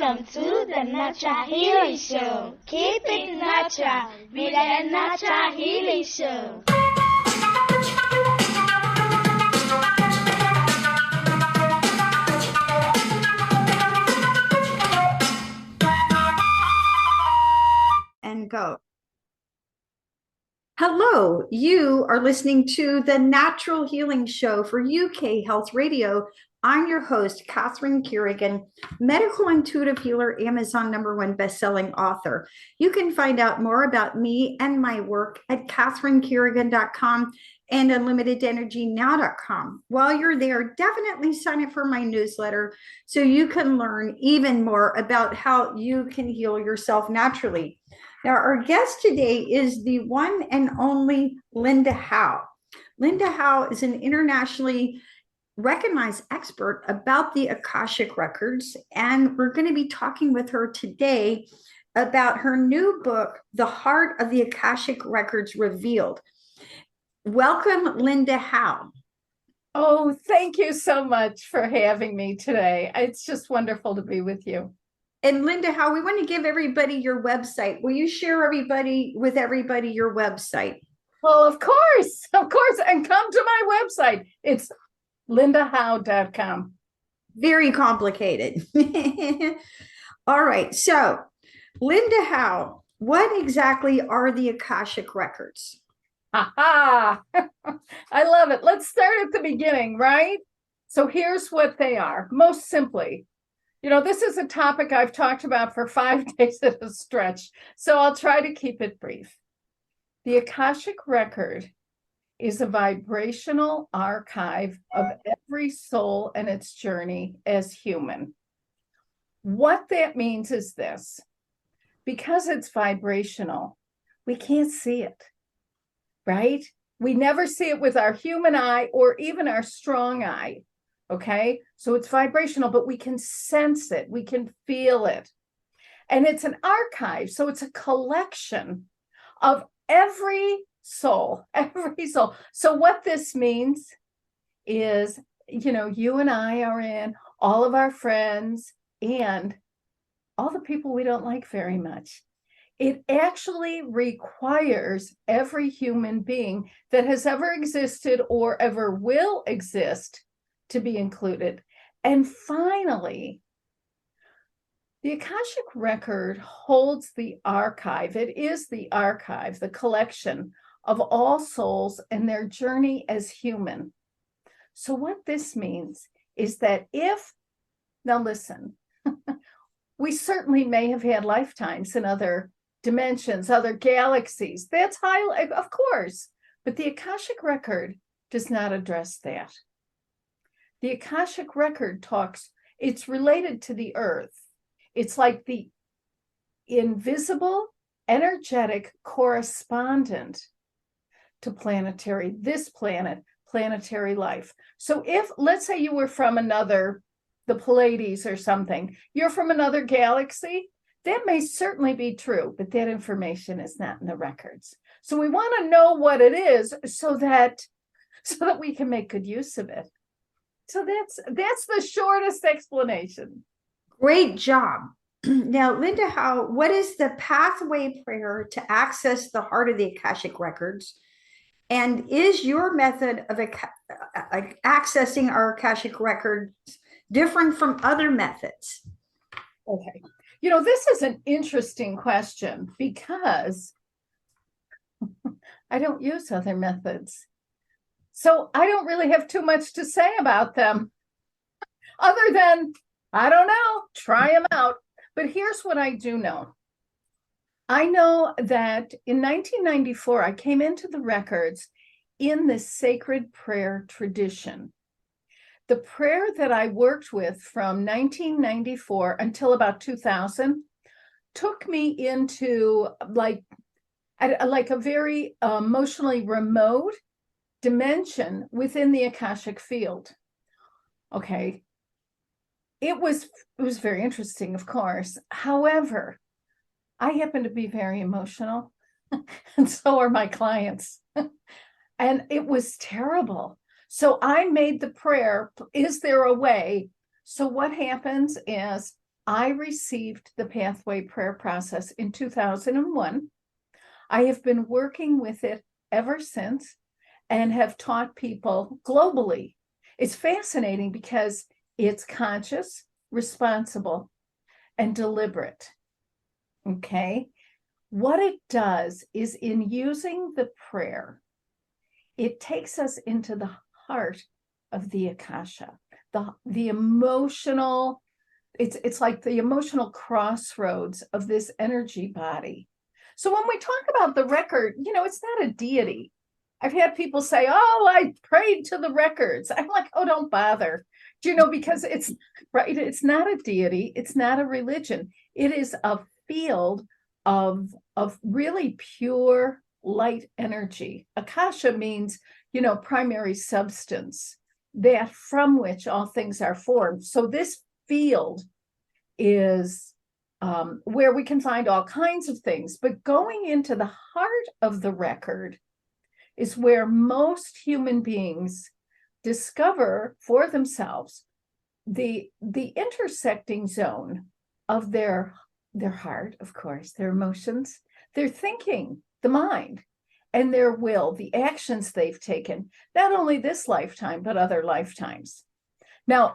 Welcome to the Natural Healing Show. Keep it natural with the Natural Healing Show. And go. Hello, you are listening to the Natural Healing Show for UK Health Radio. I'm your host, Catherine Carrigan, medical intuitive healer, Amazon #1 bestselling author. You can find out more about me and my work at catherinecarrigan.com and unlimitedenergynow.com. While you're there, definitely sign up for my newsletter so you can learn even more about how you can heal yourself naturally. Now, our guest today is the one and only Linda Howe. Linda Howe is an internationally recognized expert about the Akashic Records, and we're going to be talking with her today about her new book, The Heart of the Akashic Records Revealed. Welcome, Linda Howe. Oh, thank you so much for having me today. It's just wonderful to be with you. And Linda Howe, we want to give everybody your website. Will you share with everybody your website? Well, of course, and come to my website. It's lindahowe.com. Very complicated. All right. So, Linda Howe, what exactly are the Akashic Records? Aha! I love it. Let's start at the beginning, right? So here's what they are. Most simply, this is a topic I've talked about for 5 days at a stretch, so I'll try to keep it brief. The Akashic Record is a vibrational archive of every soul and its journey as human. What that means is this: because it's vibrational, we can't see it, right? We never see it with our human eye or even our strong eye, okay? So it's vibrational, but we can sense it, we can feel it. And it's an archive, so it's a collection of every soul. So what this means is, you and I are in, all of our friends, and all the people we don't like very much. It actually requires every human being that has ever existed or ever will exist to be included. And finally, the Akashic Record holds the archive. It is the archive, the collection of all souls and their journey as human. So what this means is that now listen, we certainly may have had lifetimes in other dimensions, other galaxies. That's high, of course, but the Akashic Record does not address that. The Akashic Record it's related to the earth. It's like the invisible, energetic correspondent to planetary life. So if, let's say you were from the Pleiades or something, you're from another galaxy, that may certainly be true, but that information is not in the records. So we want to know what it is so that we can make good use of it. So that's the shortest explanation. Great job. Now, Linda Howe, what is the pathway prayer to access the heart of the Akashic Records? And is your method of accessing our Akashic Records different from other methods? Okay. This is an interesting question because I don't use other methods. So I don't really have too much to say about them other than, I don't know, try them out. But here's what I do know. I know that in 1994, I came into the records in the sacred prayer tradition. The prayer that I worked with from 1994 until about 2000 took me into like a very emotionally remote dimension within the Akashic field. Okay. It was very interesting, of course. However, I happen to be very emotional, and so are my clients. And it was terrible. So I made the prayer, is there a way? So what happens is I received the Pathway Prayer Process in 2001. I have been working with it ever since and have taught people globally. It's fascinating because it's conscious, responsible, and deliberate. Okay. What it does is, in using the prayer, it takes us into the heart of the Akasha, the emotional, it's like the emotional crossroads of this energy body. So when we talk about the record, it's not a deity. I've had people say, oh, I prayed to the records. I'm like, oh, don't bother. Because it's right. It's not a deity. It's not a religion. It is a field of really pure light energy. Akasha means, primary substance, that from which all things are formed. So this field is where we can find all kinds of things, but going into the heart of the record is where most human beings discover for themselves the intersecting zone of their heart, of course, their emotions, their thinking, the mind, and their will, the actions they've taken, not only this lifetime, but other lifetimes. Now,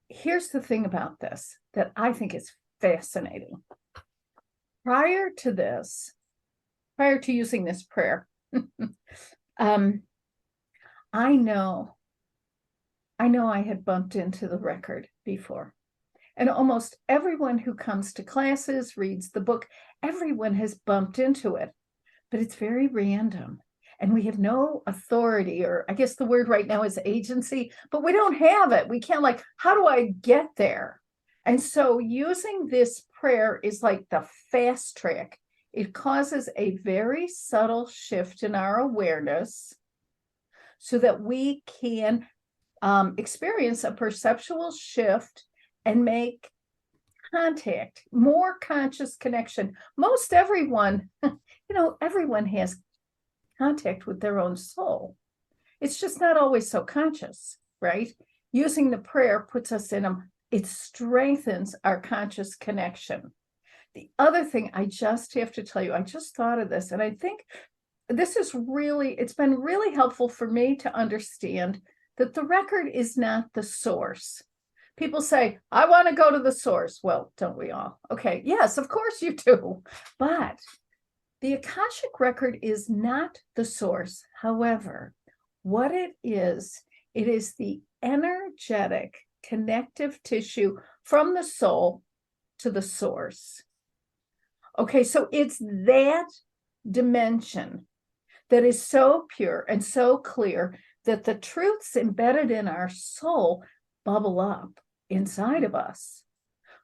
here's the thing about this that I think is fascinating. Prior to using this prayer, I know I had bumped into the record before. And almost everyone who comes to classes, reads the book, everyone has bumped into it. But it's very random. And we have no authority, or I guess the word right now is agency, but we don't have it. We can't, how do I get there? And so using this prayer is like the fast track. It causes a very subtle shift in our awareness so that we can experience a perceptual shift and make contact, more conscious connection. Most everyone, everyone has contact with their own soul. It's just not always so conscious, right? Using the prayer puts us in it strengthens our conscious connection. The other thing I just have to tell you, I just thought of this, and I think this is it's been really helpful for me to understand that the record is not the source. People say, I want to go to the source. Well, don't we all? Okay, yes, of course you do. But the Akashic record is not the source. However, what it is the energetic connective tissue from the soul to the source. Okay, so it's that dimension that is so pure and so clear that the truths embedded in our soul bubble up inside of us,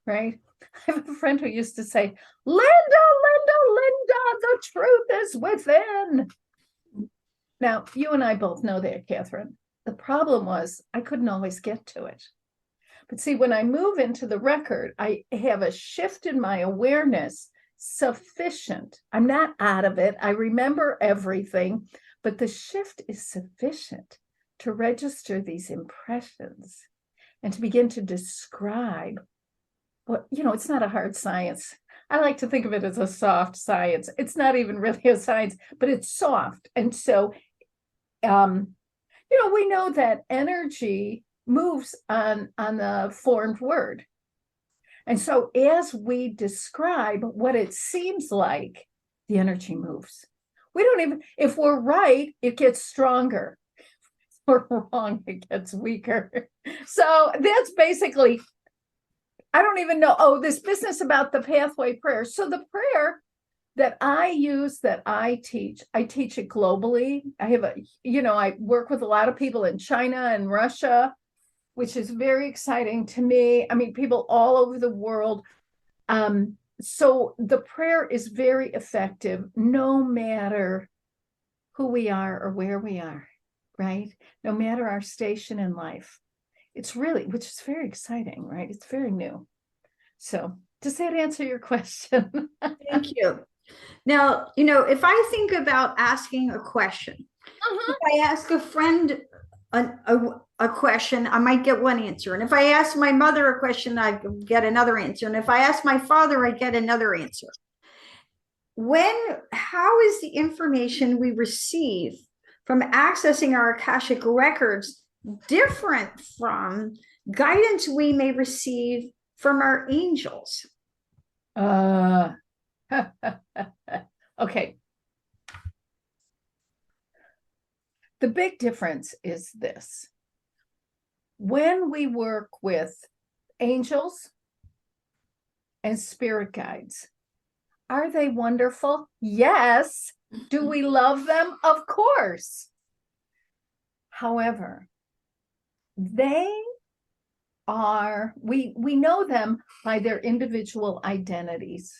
right? I have a friend who used to say, Linda, the truth is within. Now, you and I both know that, Catherine. The problem was I couldn't always get to it. But see, when I move into the record, I have a shift in my awareness sufficient. I'm not out of it. I remember everything, but the shift is sufficient to register these impressions and to begin to describe what, it's not a hard science. I like to think of it as a soft science. It's not even really a science, but it's soft. And so, we know that energy moves on the formed word. And so as we describe what it seems like, the energy moves. We don't even, if we're right, it gets stronger. If we're wrong, it gets weaker. So that's basically, I don't even know, this business about the pathway prayer. So the prayer that I use, that I teach it globally. I have I work with a lot of people in China and Russia, which is very exciting to me. I mean, people all over the world. So the prayer is very effective, no matter who we are or where we are, right? No matter our station in life. It's really, which is very exciting, right? It's very new. So does that answer your question? Thank you. Now, if I think about asking a question, if I ask a friend a question, I might get one answer. And if I ask my mother a question, I get another answer. And if I ask my father, I get another answer. How is the information we receive from accessing our Akashic records different from guidance we may receive from our angels? Okay. The big difference is this. When we work with angels and spirit guides, are they wonderful? Yes. Do we love them? Of course. However, they are, we know them by their individual identities,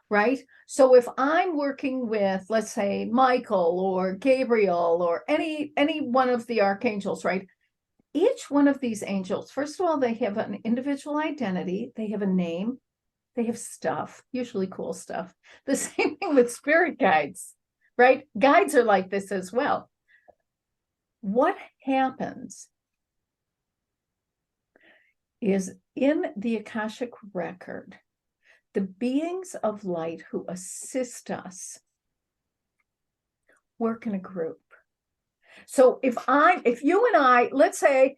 right? So if I'm working with, let's say, Michael or Gabriel or any one of the archangels, right? Each one of these angels, first of all, they have an individual identity. They have a name. They have stuff, usually cool stuff. The same thing with spirit guides, right? Guides are like this as well. What happens is in the Akashic record, the beings of light who assist us work in a group. So if you and I, let's say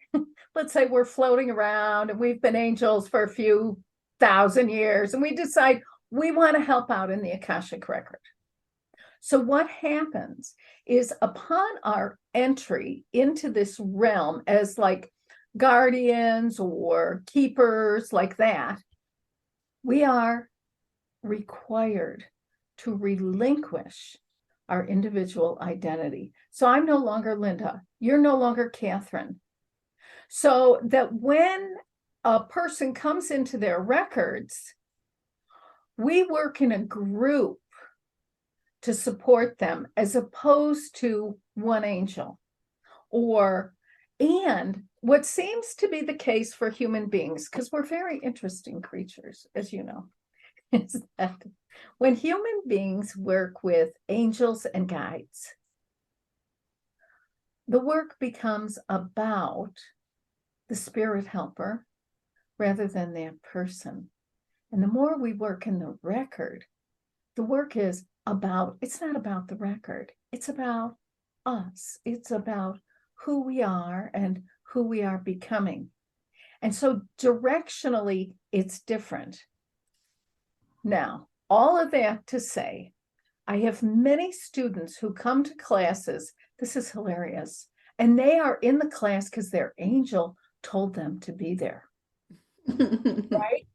we're floating around and we've been angels for a few thousand years and we decide we want to help out in the Akashic record. So what happens is upon our entry into this realm as like guardians or keepers like that, we are required to relinquish our individual identity. So I'm no longer Linda. You're no longer Catherine. So that when a person comes into their records, we work in a group to support them as opposed to one angel. And what seems to be the case for human beings, because we're very interesting creatures, as you know, is that when human beings work with angels and guides, the work becomes about the spirit helper rather than that person. And the more we work in the record, the work is about, it's not about the record, it's about us. It's about who we are and who we are becoming. And so directionally, it's different. Now, all of that to say, I have many students who come to classes. This is hilarious. And they are in the class because their angel told them to be there. Right?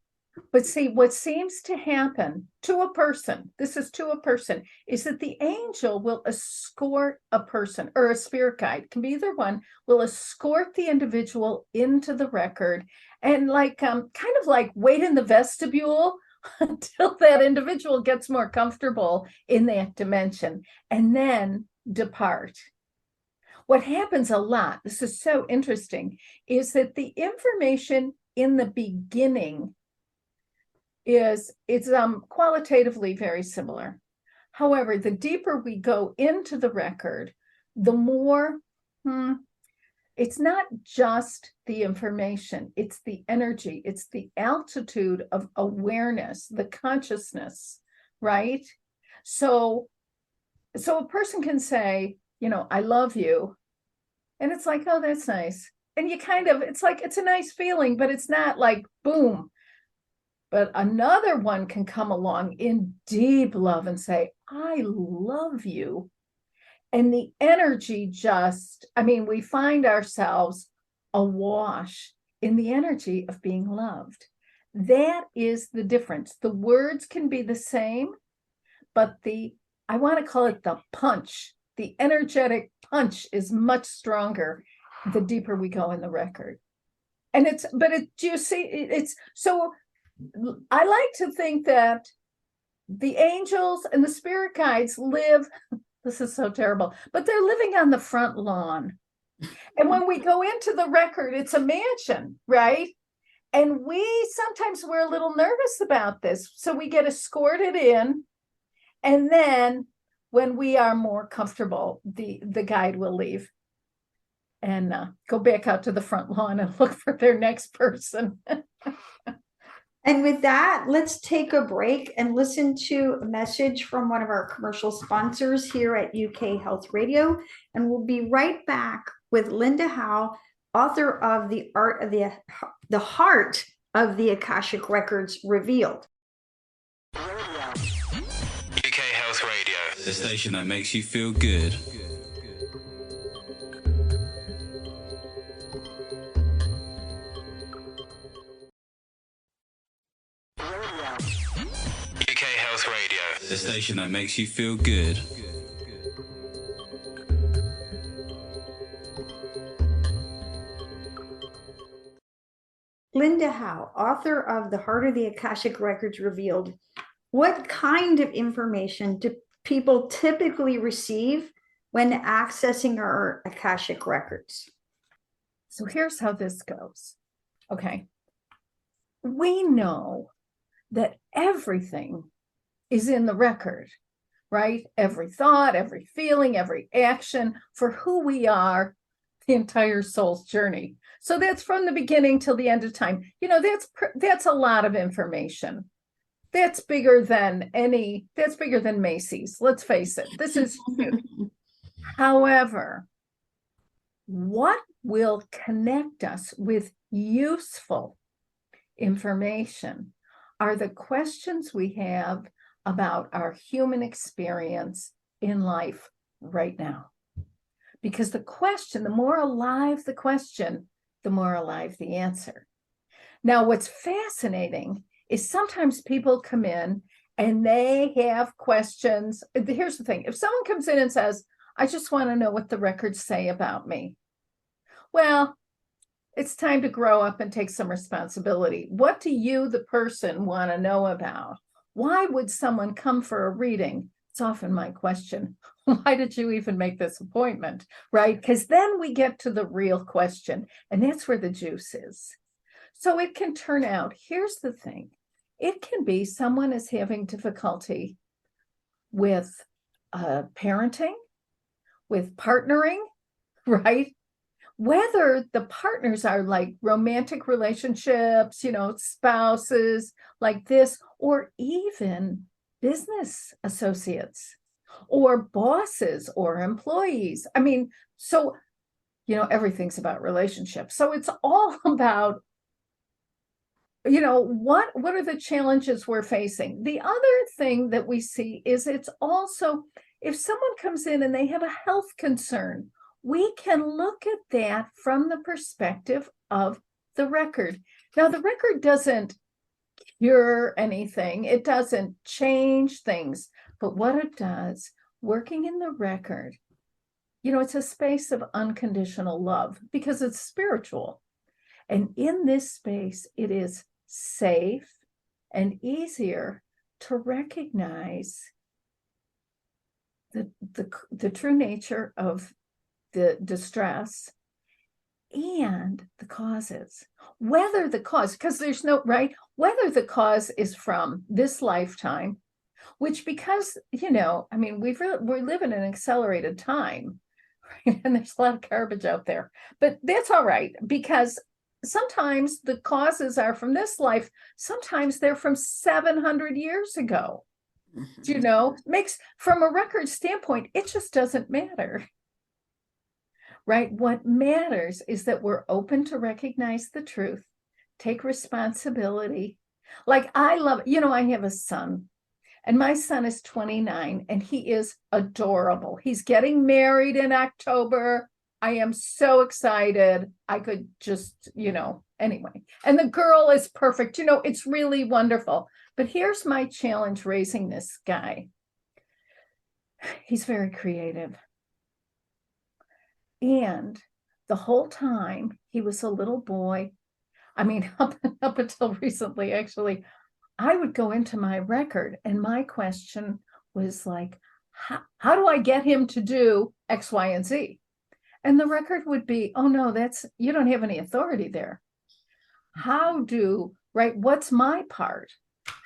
But see, what seems to happen to a person, this is to a person, is that the angel will escort a person, or a spirit guide, can be either one, will escort the individual into the record and kind of like wait in the vestibule until that individual gets more comfortable in that dimension and then depart. What happens a lot, this is so interesting, is that the information in the beginning it's qualitatively very similar. However, the deeper we go into the record, the more, it's not just the information, it's the energy, it's the altitude of awareness, the consciousness, right? So a person can say, I love you. And it's like, oh, that's nice. And you it's like, it's a nice feeling, but it's not like, boom. But another one can come along in deep love and say, I love you. And the energy we find ourselves awash in the energy of being loved. That is the difference. The words can be the same, but I want to call it the punch. The energetic punch is much stronger the deeper we go in the record. And so I like to think that the angels and the spirit guides live, this is so terrible, but they're living on the front lawn. And when we go into the record, it's a mansion, right? And sometimes we're a little nervous about this. So we get escorted in. And then when we are more comfortable, the guide will leave. and go back out to the front lawn and look for their next person. And with that, let's take a break and listen to a message from one of our commercial sponsors here at UK Health Radio. And we'll be right back with Linda Howe, author of The Heart of the Akashic Records Revealed. UK Health Radio, the station that makes you feel good. UK Health Radio, the station that makes you feel good. Linda Howe, author of The Heart of the Akashic Records Revealed. What kind of information do people typically receive when accessing our Akashic Records? So here's how this goes. Okay. We know that everything is in the record, right? Every thought, every feeling, every action for who we are, the entire soul's journey. So that's from the beginning till the end of time. You know, that's a lot of information. That's bigger than Macy's. Let's face it. This is huge. However, what will connect us with useful information are the questions we have about our human experience in life right now. Because the question, the more alive the question, the more alive the answer. Now, what's fascinating is sometimes people come in and they have questions. Here's the thing. If someone comes in and says, I just want to know what the records say about me. Well, it's time to grow up and take some responsibility. What do you, the person, want to know about? Why would someone come for a reading? It's often my question. Why did you even make this appointment? Right? Because then we get to the real question, and that's where the juice is. So it can turn out, here's the thing. It can be someone is having difficulty with parenting, with partnering, right? Whether the partners are like romantic relationships, you know, spouses like this, or even business associates or bosses or employees. I mean, so, you know, everything's about relationships. So it's all about, you know, what are the challenges we're facing? The other thing that we see is it's also, if someone comes in and they have a health concern, we can look at that from the perspective of the record. Now, the record doesn't cure anything. It doesn't change things. But what it does, working in the record, you know, it's a space of unconditional love because it's spiritual. And in this space, it is safe and easier to recognize the true nature of the distress and the causes. Whether the cause, because there's no, right, whether the cause is from this lifetime, which because, you know, I mean, we live in an accelerated time, right? And there's a lot of garbage out there, but that's all right, because sometimes the causes are from this life. Sometimes they're from 700 years ago. You know, makes, from a record standpoint, it just doesn't matter. Right? What matters is that we're open to recognize the truth, take responsibility. Like I love, you know, I have a son, and my son is 29, and he is adorable. He's getting married in October. I am so excited. I could just, you know, anyway. And the girl is perfect. You know, it's really wonderful. But here's my challenge raising this guy. He's very creative. And the whole time he was a little boy, I mean, up until recently, actually, I would go into my record and my question was like, how do I get him to do X, Y, and Z? And the record would be, oh no, you don't have any authority there. What's my part?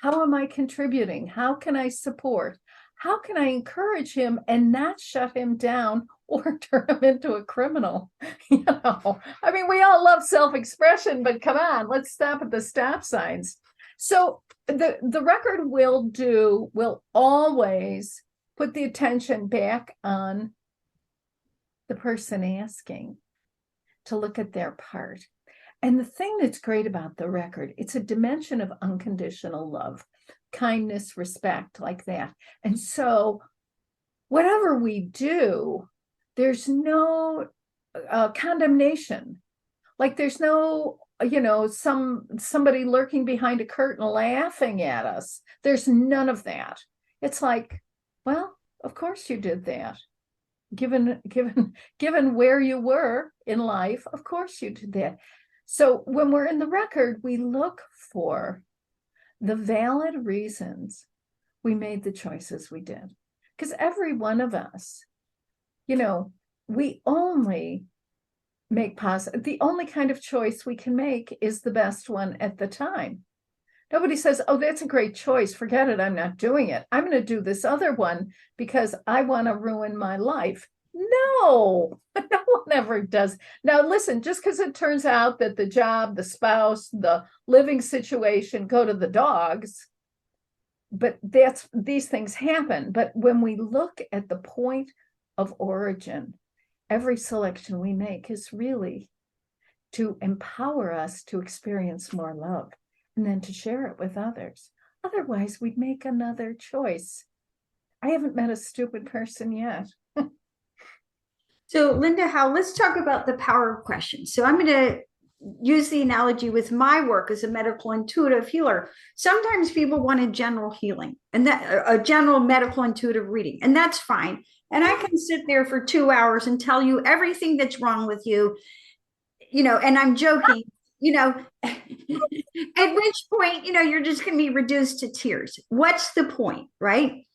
How am I contributing? How can I support? How can I encourage him and not shut him down or turn them into a criminal. You know, I mean, we all love self-expression, but come on, let's stop at the stop signs. So the record will always put the attention back on the person asking to look at their part. And the thing that's great about the record, it's a dimension of unconditional love, kindness, respect, like that. And so whatever we do, there's no condemnation. Like there's no, somebody lurking behind a curtain laughing at us. There's none of that. It's like, well, of course you did that. Given where you were in life, of course you did that. So when we're in the record, we look for the valid reasons we made the choices we did. Because every one of us, we only make positive. The only kind of choice we can make is the best one at the time. Nobody says, oh, that's a great choice. Forget it. I'm not doing it. I'm going to do this other one because I want to ruin my life. No, no one ever does. Now, listen, just because it turns out that the job, the spouse, the living situation go to the dogs, but these things happen. But when we look at the point of origin, every selection we make is really to empower us to experience more love and then to share it with others. Otherwise, we'd make another choice. I haven't met a stupid person yet. So, Linda Howe, let's talk about the power of questions. So I'm going to use the analogy with my work as a medical intuitive healer. Sometimes people want a general healing and that a general medical intuitive reading, and that's fine. And I can sit there for 2 hours and tell you everything that's wrong with you, and I'm joking, at which point, you're just going to be reduced to tears. What's the point, right?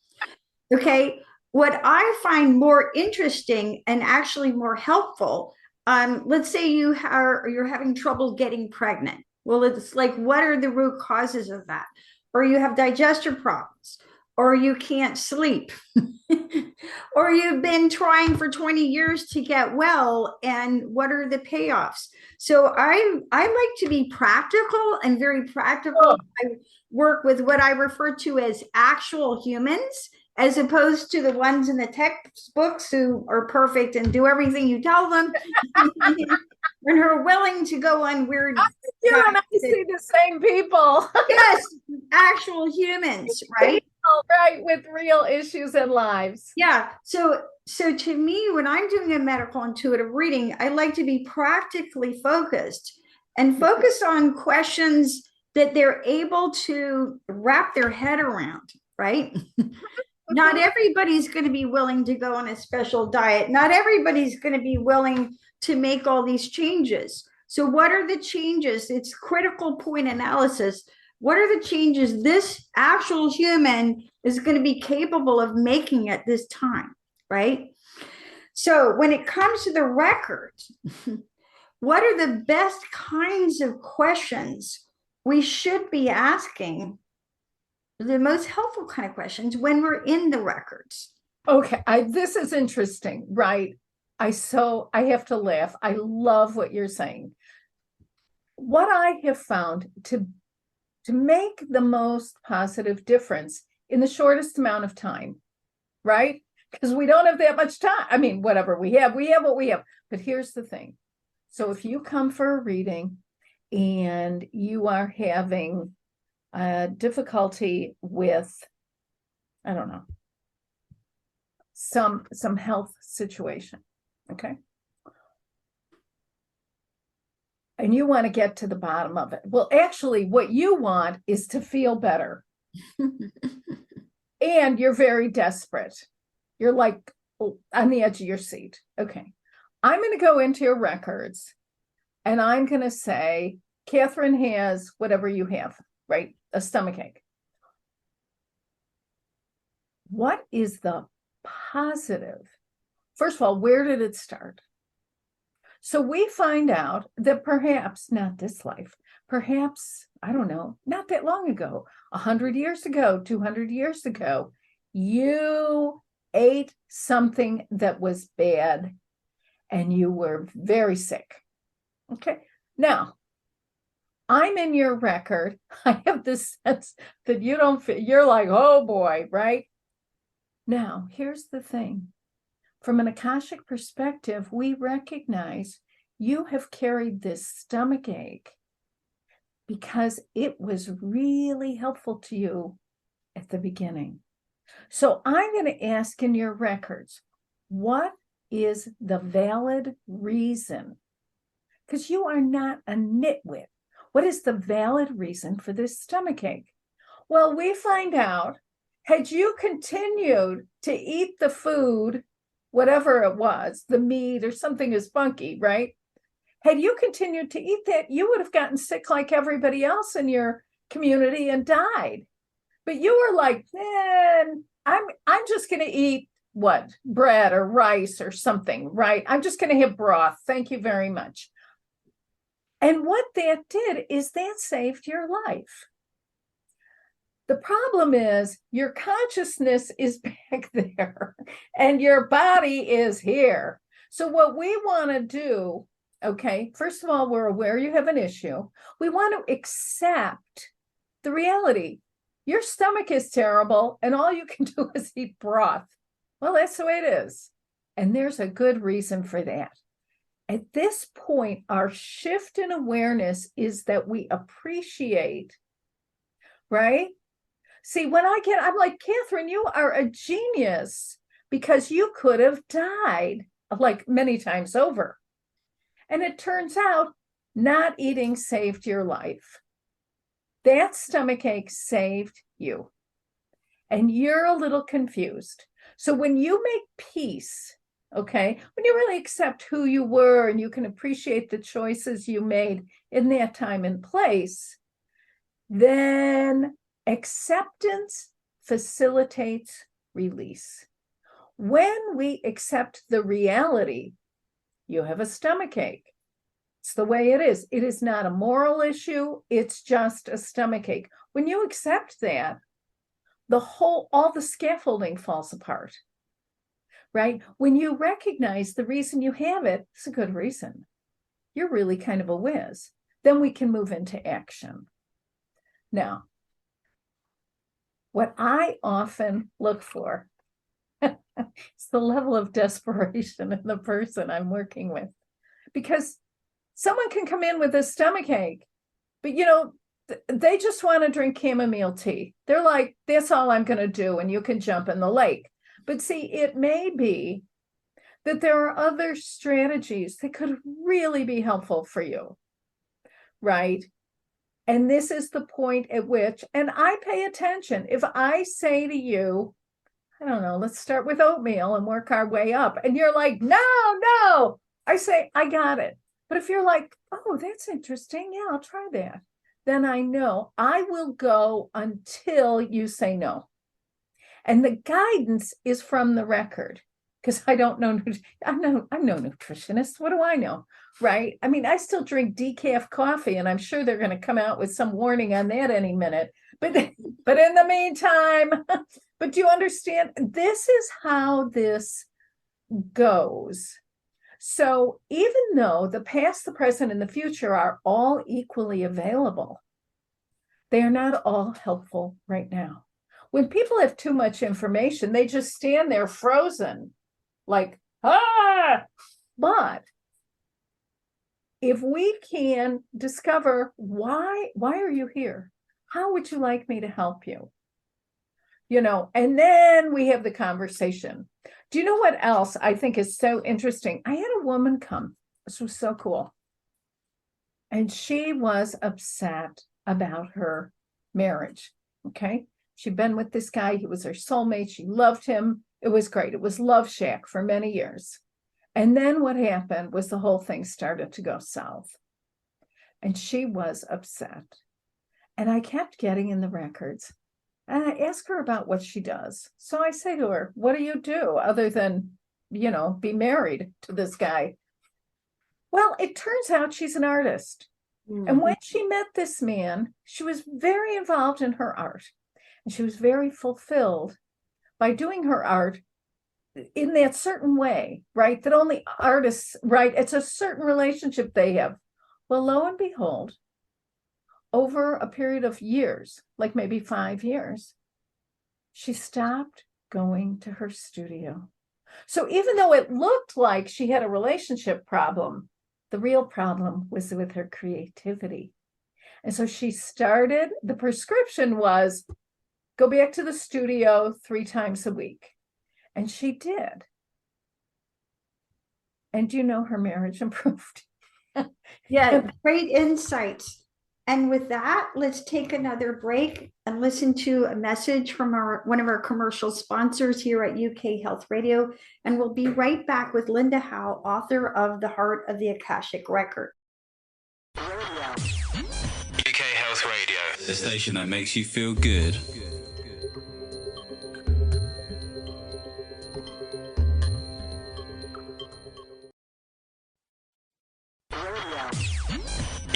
Okay. What I find more interesting and actually more helpful, let's say you're having trouble getting pregnant. Well, it's like, what are the root causes of that? Or you have digestive problems, or you can't sleep, or you've been trying for 20 years to get well, and what are the payoffs? So I like to be practical and very practical. I work with what I refer to as actual humans, as opposed to the ones in the textbooks who are perfect and do everything you tell them and who are willing to go on weird. You and I see the same people. Yes, actual humans, right? Right, with real issues and lives. Yeah. So to me, when I'm doing a medical intuitive reading, I like to be practically focused and focus on questions that they're able to wrap their head around, right? Not everybody's going to be willing to go on a special diet. Not everybody's going to be willing to make all these changes. So what are the changes? It's critical point analysis. What are the changes this actual human is going to be capable of making at this time, right? So when it comes to the records, what are the best kinds of questions we should be asking? The most helpful kind of questions when we're in the records. Okay, this is interesting, right? I have to laugh. I love what you're saying. What I have found to make the most positive difference in the shortest amount of time, right? Because we don't have that much time. I mean, whatever we have what we have. But here's the thing. So if you come for a reading and you are having difficulty with, I don't know, some health situation, okay? And you want to get to the bottom of it. Well, actually, what you want is to feel better. And you're very desperate. You're like on the edge of your seat. Okay. I'm going to go into your records and I'm going to say, Catherine has whatever you have, right? A stomachache. What is the positive? First of all, where did it start? So we find out that perhaps not this life, perhaps, I don't know, not that long ago, 100 years ago, 200 years ago, you ate something that was bad and you were very sick. Okay. Now, I'm in your record. I have this sense that you don't feel, you're like, oh boy, right? Now, here's the thing. From an Akashic perspective, we recognize you have carried this stomach ache because it was really helpful to you at the beginning. So I'm going to ask in your records, what is the valid reason? Because you are not a nitwit. What is the valid reason for this stomach ache? Well, we find out, had you continued to eat the food, whatever it was, the meat or something is funky, right? Had you continued to eat that, you would have gotten sick like everybody else in your community and died. But you were like, man, I'm just going to eat what? Bread or rice or something, right? I'm just going to have broth. Thank you very much. And what that did is that saved your life. The problem is your consciousness is back there and your body is here. So what we want to do, okay, first of all, we're aware you have an issue. We want to accept the reality. Your stomach is terrible and all you can do is eat broth. Well, that's the way it is. And there's a good reason for that. At this point, our shift in awareness is that we appreciate, right? See, when I'm like, Catherine, you are a genius because you could have died like many times over. And it turns out not eating saved your life. That stomach ache saved you. And you're a little confused. So when you make peace, okay, when you really accept who you were and you can appreciate the choices you made in that time and place, then acceptance facilitates release. When we accept the reality, you have a stomach ache. It's the way it is. It is not a moral issue. It's just a stomach ache. When you accept that, all the scaffolding falls apart, right? When you recognize the reason you have it, it's a good reason. You're really kind of a whiz. Then we can move into action. Now, what I often look for is the level of desperation in the person I'm working with. Because someone can come in with a stomach ache, but they just want to drink chamomile tea. They're like, that's all I'm going to do, and you can jump in the lake. But see, it may be that there are other strategies that could really be helpful for you, right? And this is the point at which, and I pay attention. If I say to you, I don't know, let's start with oatmeal and work our way up. And you're like, no, I say, I got it. But if you're like, oh, that's interesting. Yeah, I'll try that. Then I know I will go until you say no. And the guidance is from the record because I don't know. I'm no nutritionist. What do I know? Right. I mean, I still drink decaf coffee and I'm sure they're going to come out with some warning on that any minute. But in the meantime, but do you understand? This is how this goes. So even though the past, the present, and the future are all equally available, they are not all helpful right now. When people have too much information, they just stand there frozen, like, ah! But if we can discover why are you here? How would you like me to help you? And then we have the conversation. Do you know what else I think is so interesting? I had a woman come. This was so cool. And she was upset about her marriage. Okay. She'd been with this guy. He was her soulmate. She loved him. It was great. It was love shack for many years. And then what happened was the whole thing started to go south. And she was upset. And I kept getting in the records. And I ask her about what she does. So I say to her, what do you do other than, be married to this guy? Well, it turns out she's an artist. Mm-hmm. And when she met this man, she was very involved in her art. And she was very fulfilled by doing her art in that certain way, right? That only artists, right? It's a certain relationship they have. Well, lo and behold, over a period of years, like maybe 5 years, she stopped going to her studio. So even though it looked like she had a relationship problem, the real problem was with her creativity. And so she started, the prescription was go back to the studio 3 times a week. And she did. And you know, her marriage improved. Yeah, great insights. And with that, let's take another break and listen to a message from one of our commercial sponsors here at UK Health Radio. And we'll be right back with Linda Howe, author of The Heart of the Akashic Record. UK Health Radio, the station that makes you feel good.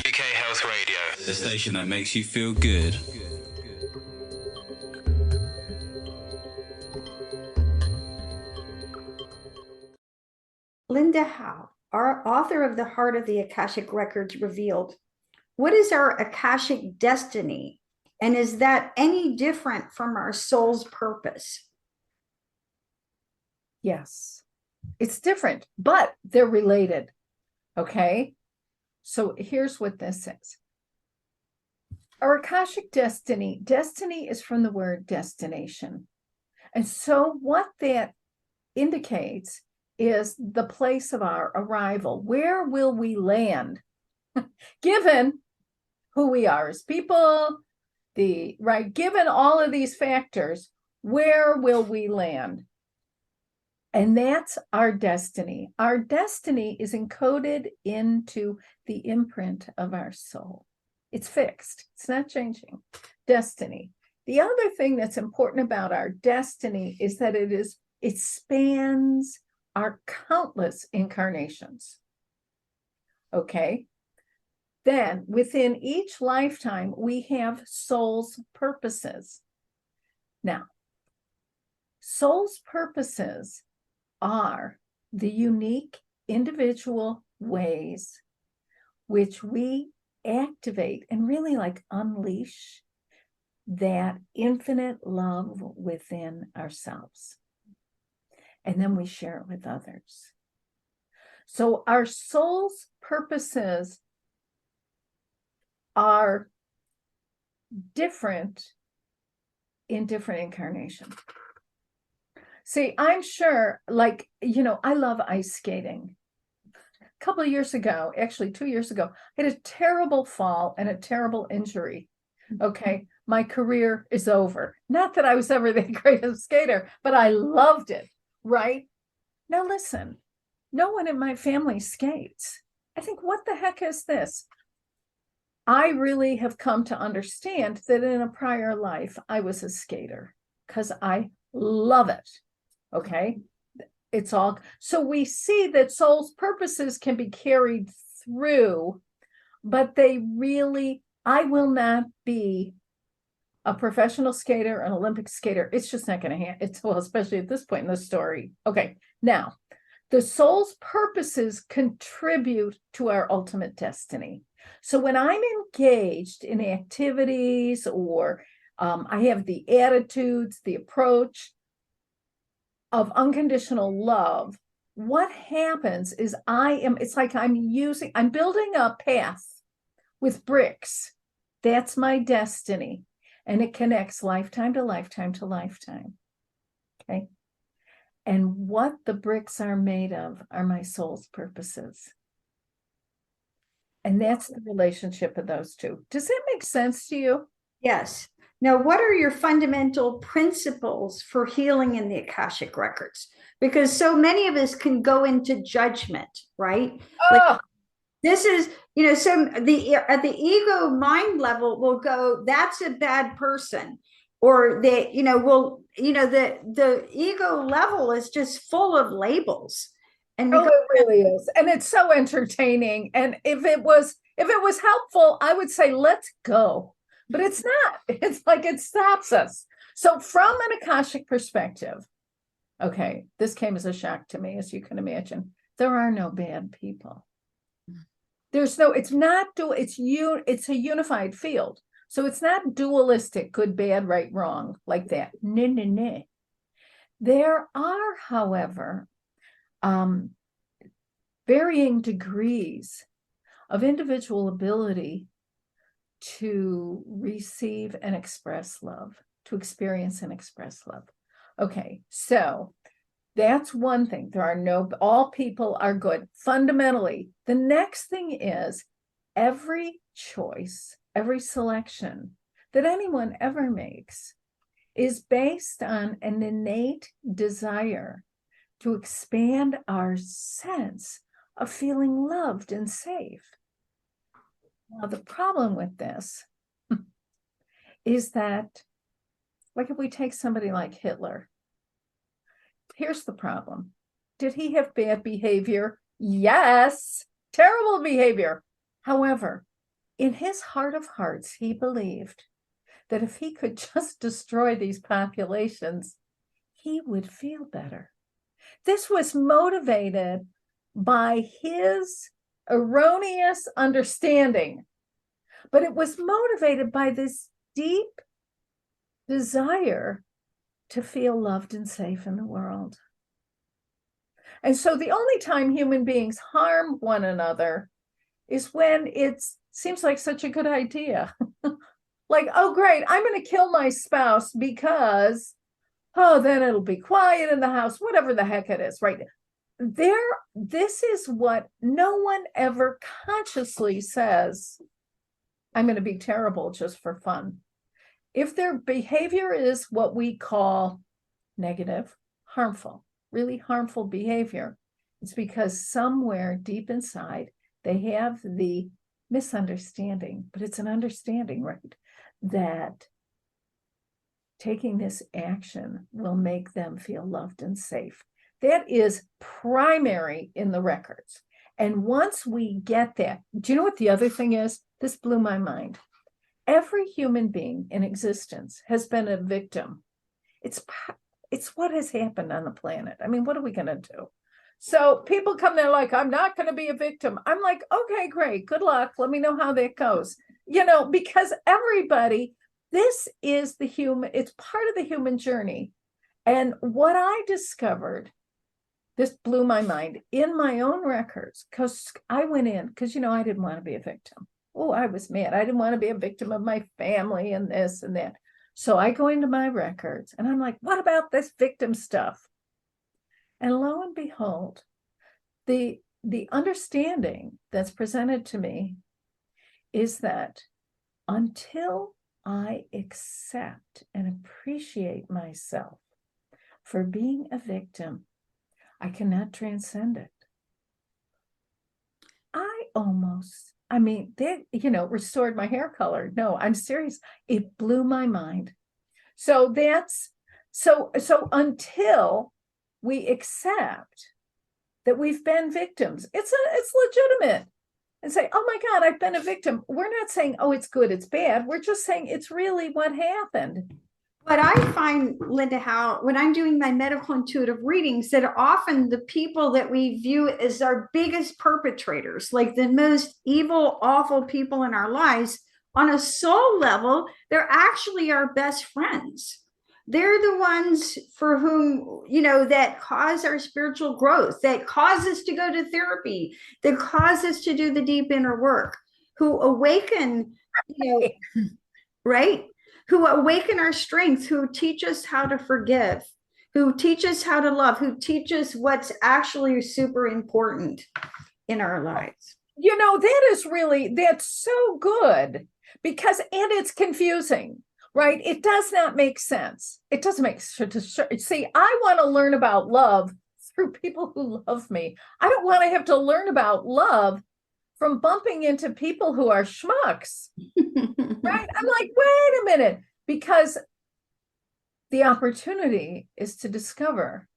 UK Health Radio, the station that makes you feel good. Linda Howe, our author of The Heart of the Akashic Records, revealed, what is our Akashic destiny? And is that any different from our soul's purpose? Yes, it's different, but they're related. Okay. So here's what this is. Our Akashic destiny is from the word destination. And so what that indicates is the place of our arrival. Where will we land? Given who we are as people, given all of these factors, where will we land? And that's our destiny. Our destiny is encoded into the imprint of our soul. It's fixed. It's not changing. Destiny. The other thing that's important about our destiny is that it spans our countless incarnations. Okay? Then within each lifetime, we have soul's purposes. Now, soul's purposes are the unique individual ways which we activate and really unleash that infinite love within ourselves. And then we share it with others. So our soul's purposes are different in different incarnations. See, I'm sure, I love ice skating. A couple of years ago, actually 2 years ago, I had a terrible fall and a terrible injury. Okay, my career is over. Not that I was ever the greatest skater, but I loved it, right? Now listen, no one in my family skates. I think, what the heck is this? I really have come to understand that in a prior life, I was a skater because I love it. Okay, it's all. So we see that soul's purposes can be carried through, but I will not be a professional skater, an Olympic skater. It's just not going to happen. Especially at this point in the story. Okay, now the soul's purposes contribute to our ultimate destiny. So when I'm engaged in activities or I have the attitudes, the approach of unconditional love, what happens is it's like I'm building a path with bricks. That's my destiny. And it connects lifetime to lifetime to lifetime. Okay. And what the bricks are made of are my soul's purposes. And that's the relationship of those two. Does that make sense to you? Yes. Now, what are your fundamental principles for healing in the Akashic Records? Because so many of us can go into judgment, right? Oh. This is, so at the ego mind level, we'll go, that's a bad person. Or the ego level is just full of labels. And it really is. And it's so entertaining. And if it was helpful, I would say, let's go. But it's not. It's like it stops us. So from an Akashic perspective, Okay, this came as a shock to me, as you can imagine. There are no bad people. There's no, it's not dual, it's a unified field. So it's not dualistic, good, bad, right, wrong, like that. No. There are, however, varying degrees of individual ability to receive and express love, to experience and express love. Okay, so that's one thing. All people are good. Fundamentally, the next thing is every choice, every selection that anyone ever makes is based on an innate desire to expand our sense of feeling loved and safe. Now, the problem with this is that, like if we take somebody like Hitler, here's the problem. Did he have bad behavior? Yes, terrible behavior. However, in his heart of hearts, he believed that if he could just destroy these populations, he would feel better. This was motivated by his erroneous understanding, but it was motivated by this deep desire to feel loved and safe in the world. And so the only time human beings harm one another is when it seems like such a good idea. Like, oh, great, I'm going to kill my spouse because, oh, then it'll be quiet in the house, whatever the heck it is, right? This is what no one ever consciously says, I'm going to be terrible just for fun. If their behavior is what we call negative, harmful, really harmful behavior, it's because somewhere deep inside they have the misunderstanding, but it's an understanding, right, that taking this action will make them feel loved and safe. That is primary in the records. And once we get that, do you know what the other thing is? This blew my mind. Every human being in existence has been a victim. It's what has happened on the planet. I mean, what are we going to do? So people come there like, I'm not going to be a victim. I'm like, okay, great. Good luck. Let me know how that goes. Because everybody, this is it's part of the human journey. And what I discovered, this blew my mind in my own records, because I went in, because, I didn't want to be a victim. Oh, I was mad. I didn't want to be a victim of my family and this and that. So I go into my records and I'm like, what about this victim stuff? And lo and behold, the understanding that's presented to me is that until I accept and appreciate myself for being a victim, I cannot transcend it. That, restored my hair color. No, I'm serious. It blew my mind. So until we accept that we've been victims, it's legitimate, and say, oh my God, I've been a victim. We're not saying, oh, it's good, it's bad. We're just saying it's really what happened. But I find, Linda Howe, when I'm doing my medical intuitive readings, that often the people that we view as our biggest perpetrators, like the most evil, awful people in our lives, on a soul level, they're actually our best friends. They're the ones for whom, that cause our spiritual growth, that cause us to go to therapy, that cause us to do the deep inner work, who awaken, right? Who awaken our strength, who teach us how to forgive, who teach us how to love, who teach us what's actually super important in our lives. That's so good, and it's confusing, right? It does not make sense. It doesn't make sense. See, I want to learn about love through people who love me. I don't want to have to learn about love from bumping into people who are schmucks. Right? I'm like, wait a minute, because the opportunity is to discover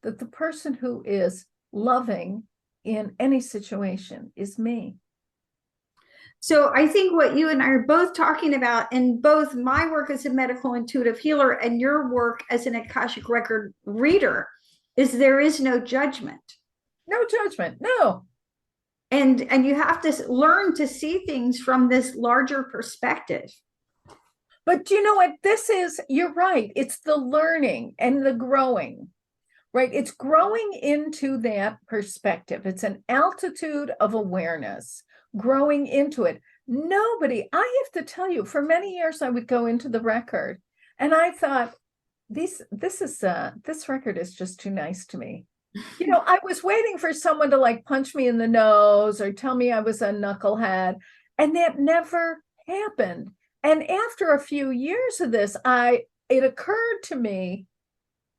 that the person who is loving in any situation is me. So I think what you and I are both talking about in both my work as a medical intuitive healer and your work as an Akashic record reader is there is no judgment. No judgment. No. And you have to learn to see things from this larger perspective. But you know what? This is, you're right. It's the learning and the growing, right? It's growing into that perspective. It's an altitude of awareness, growing into it. Nobody, I have to tell you, for many years, I would go into the record and I thought, this record is just too nice to me. You know, I was waiting for someone to like punch me in the nose or tell me I was a knucklehead, and that never happened. And after a few years of this, it occurred to me,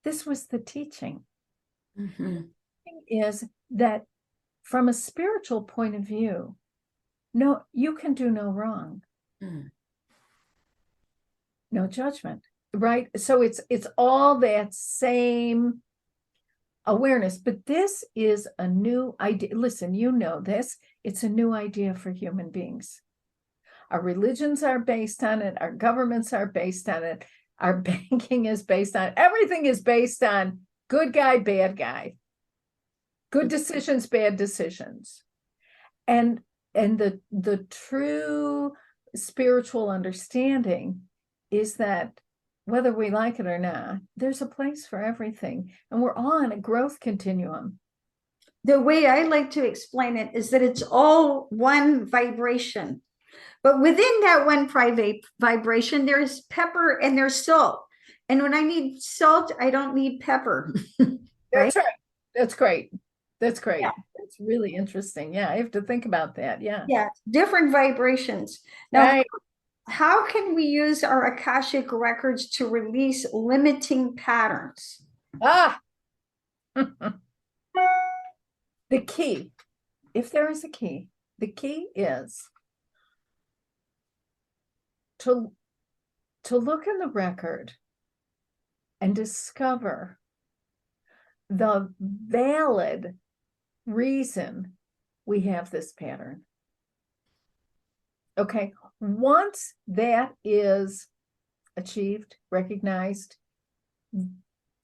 this was the teaching. Mm-hmm. Is that from a spiritual point of view, no, you can do no wrong. Mm. No judgment, right? So it's all that same awareness, but this is a new idea. Listen, you know this, it's a new idea for human beings. Our religions are based on it, our governments are based on it, our banking is based on it, everything is based on good guy, bad guy, good decisions, bad decisions. And the true spiritual understanding is that whether we like it or not, there's a place for everything. And we're on a growth continuum. The way I like to explain it is that it's all one vibration. But within that one vibration, there's pepper and there's salt. And when I need salt, I don't need pepper. That's right. That's great. That's great. Yeah. It's really interesting. Yeah, I have to think about that. Yeah. Yeah, different vibrations. Now, Right. how can we use our Akashic records to release limiting patterns? Ah, the key, if there is a key, the key is to look in the record and discover the valid reason we have this pattern. Okay, once that is achieved, recognized,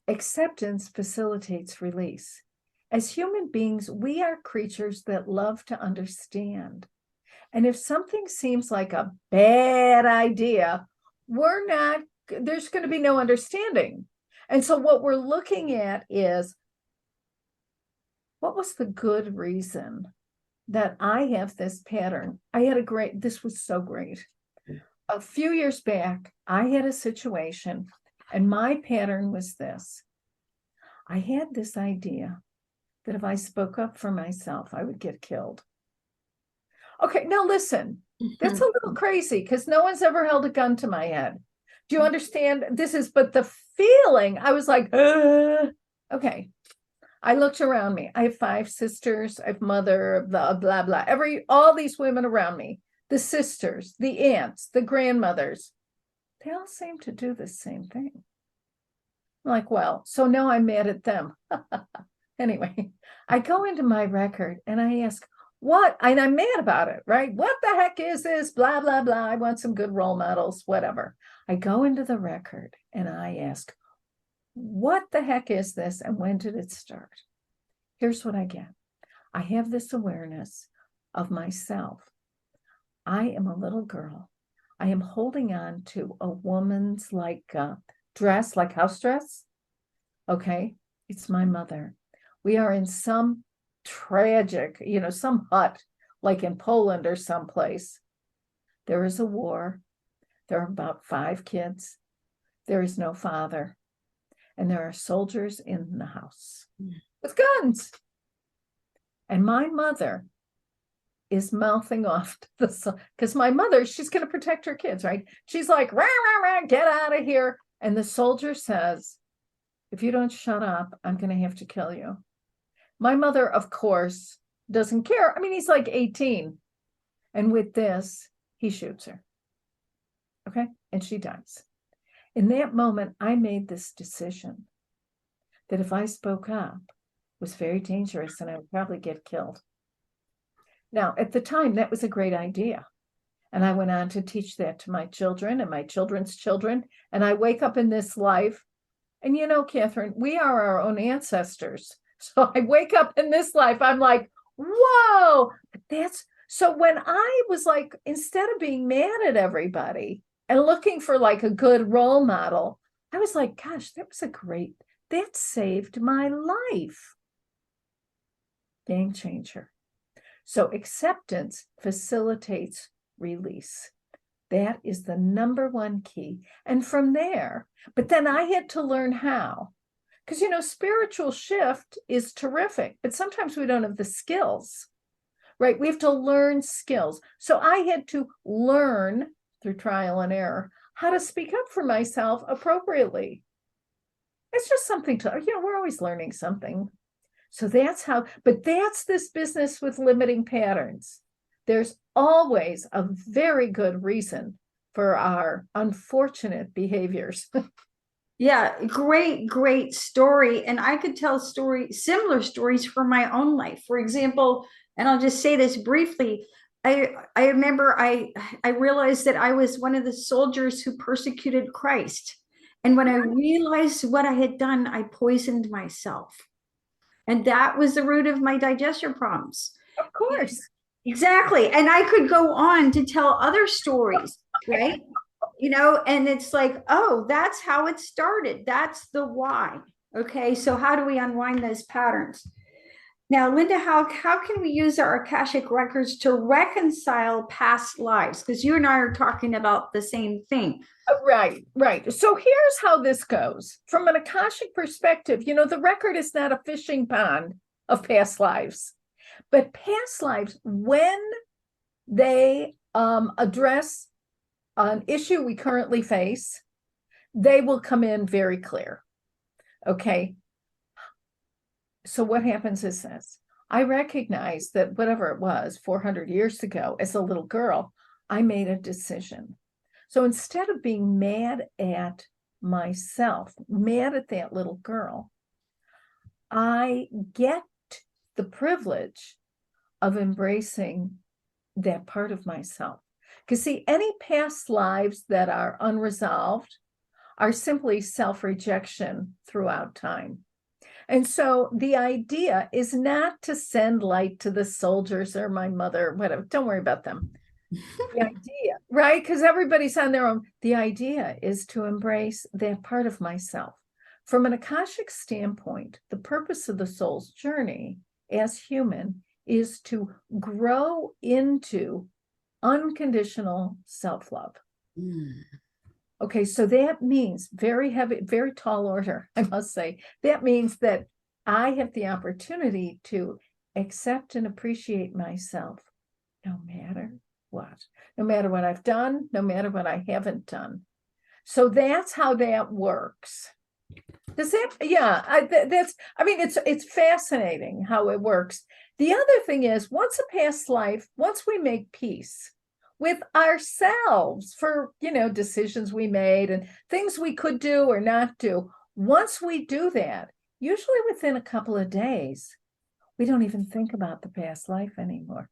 acceptance facilitates release. As human beings, we are creatures that love to understand. And if something seems like a bad idea, there's going to be no understanding. And so what we're looking at is, what was the good reason that I have this pattern? This was so great. A few years back, I had a situation and my pattern was this. I had this idea that if I spoke up for myself, I would get killed. Okay, now listen, that's a little crazy because no one's ever held a gun to my head. Do you understand? But the feeling, I was like, okay. I looked around me. I have 5 sisters. I have mother, blah, blah, blah. All these women around me, the sisters, the aunts, the grandmothers, they all seem to do the same thing. I'm like, well, so now I'm mad at them. Anyway, I go into my record and I ask, what? And I'm mad about it, right? What the heck is this? Blah, blah, blah. I want some good role models, whatever. I go into the record and I ask, what the heck is this? And when did it start? Here's what I get. I have this awareness of myself. I am a little girl. I am holding on to a woman's dress, like house dress. Okay. It's my mother. We are in some tragic, some hut, like in Poland or someplace. There is a war. There are about 5 kids. There is no father. And there are soldiers in the house with guns. And my mother is mouthing off to because my mother, she's going to protect her kids, right? She's like, rah, rah, rah, get out of here. And the soldier says, if you don't shut up, I'm going to have to kill you. My mother, of course, doesn't care. I mean, he's like 18. And with this, he shoots her. Okay. And she dies. In that moment, I made this decision that if I spoke up, it was very dangerous and I would probably get killed. Now, at the time, that was a great idea. And I went on to teach that to my children and my children's children. And I wake up in this life. And you know, Catherine, we are our own ancestors. So I wake up in this life, I'm like, whoa, that's so when I was like, instead of being mad at everybody and looking for like a good role model, I was like, gosh, that saved my life. Game changer. So acceptance facilitates release. That is the number one key. And from there, but then I had to learn how. Because, you know, spiritual shift is terrific, but sometimes we don't have the skills, right? We have to learn skills. So I had to learn through trial and error how to speak up for myself appropriately. It's just something to, you know, we're always learning something. So that's how, but that's this business with limiting patterns. There's always a very good reason for our unfortunate behaviors. Yeah, great story. And I could tell similar stories from my own life. For example, and I'll just say this briefly. I remember I realized that I was one of the soldiers who persecuted Christ. And when I realized what I had done, I poisoned myself. And that was the root of my digestion problems. Of course. Exactly. And I could go on to tell other stories, right? You know, and it's like, oh, that's how it started. That's the why. Okay. So how do we unwind those patterns? Now, Linda, how can we use our Akashic records to reconcile past lives? Because you and I are talking about the same thing. Right. So here's how this goes. From an Akashic perspective, you know, the record is not a fishing pond of past lives, but past lives, when they address an issue we currently face, they will come in very clear. Okay. So what happens is this. I recognize that whatever it was 400 years ago, as a little girl, I made a decision. So instead of being mad at myself, mad at that little girl, I get the privilege of embracing that part of myself. Because see, any past lives that are unresolved are simply self-rejection throughout time. And so the idea is not to send light to the soldiers or my mother, whatever. Don't worry about them. The idea, right? Because everybody's on their own. The idea is to embrace that part of myself. From an Akashic standpoint, the purpose of the soul's journey as human is to grow into unconditional self-love. Okay, so that means very heavy, very tall order, I must say. That means that I have the opportunity to accept and appreciate myself, no matter what I've done, no matter what I haven't done. So that's how that works. Does that, yeah, it's fascinating how it works. The other thing is, once a past life, once we make peace with ourselves for, you know, decisions we made and things we could do or not do, once we do that, usually within a couple of days, we don't even think about the past life anymore.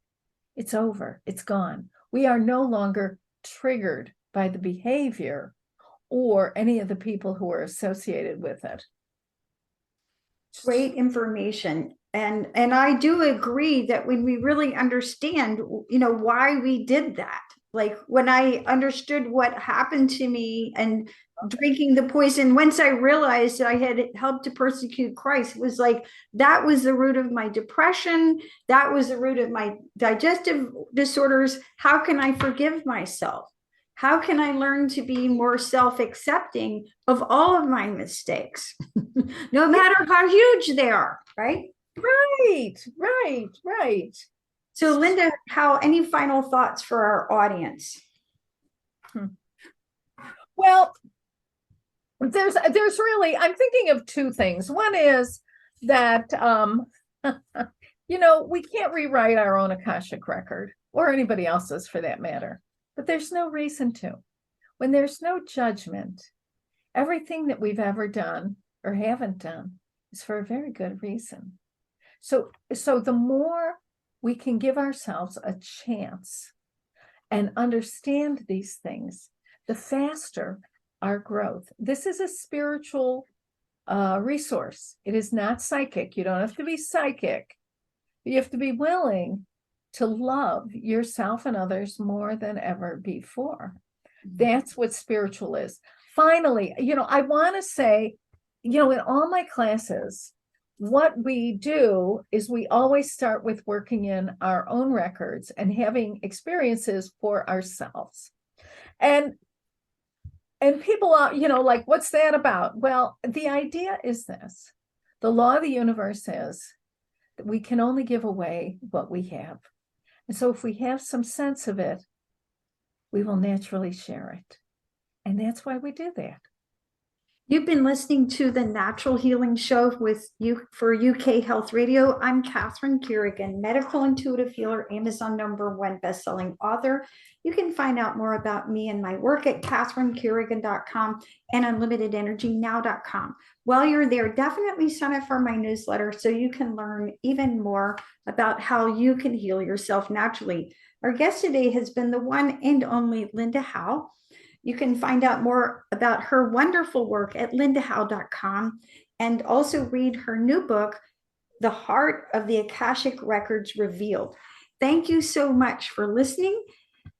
It's over. It's gone. We are no longer triggered by the behavior or any of the people who are associated with it. Great information. And I do agree that when we really understand, you know, why we did that, like when I understood what happened to me and drinking the poison, once I realized that I had helped to persecute Christ, it was like, that was the root of my depression. That was the root of my digestive disorders. How can I forgive myself? How can I learn to be more self-accepting of all of my mistakes, no matter how huge they are, right? Right. So Linda, any final thoughts for our audience? Well, there's really, I'm thinking of two things. One is that, you know, we can't rewrite our own Akashic record or anybody else's for that matter, but there's no reason to. When there's no judgment, everything that we've ever done or haven't done is for a very good reason. So the more we can give ourselves a chance and understand these things, the faster our growth. This is a spiritual resource. It is not psychic. You don't have to be psychic. You have to be willing to love yourself and others more than ever before. That's what spiritual is. Finally, I want to say, in all my classes, what we do is we always start with working in our own records and having experiences for ourselves. And people are, like, what's that about? Well, the idea is this. The law of the universe is that we can only give away what we have. And so if we have some sense of it, we will naturally share it. And that's why we do that. You've been listening to the Natural Healing Show with you for UK Health Radio. I'm Catherine Carrigan, medical intuitive healer, Amazon #1 bestselling author. You can find out more about me and my work at catherinecarrigan.com and unlimitedenergynow.com. While you're there, definitely sign up for my newsletter so you can learn even more about how you can heal yourself naturally. Our guest today has been the one and only Linda Howe. You can find out more about her wonderful work at lindahowe.com and also read her new book, The Heart of the Akashic Records Revealed. Thank you so much for listening.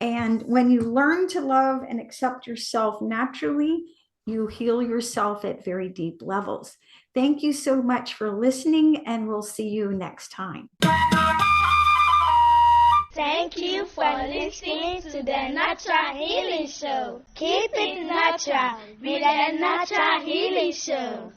And when you learn to love and accept yourself naturally, you heal yourself at very deep levels. Thank you so much for listening, and we'll see you next time. Thank you for listening to the Natural Healing Show. Keep it natural with the Natural Healing Show.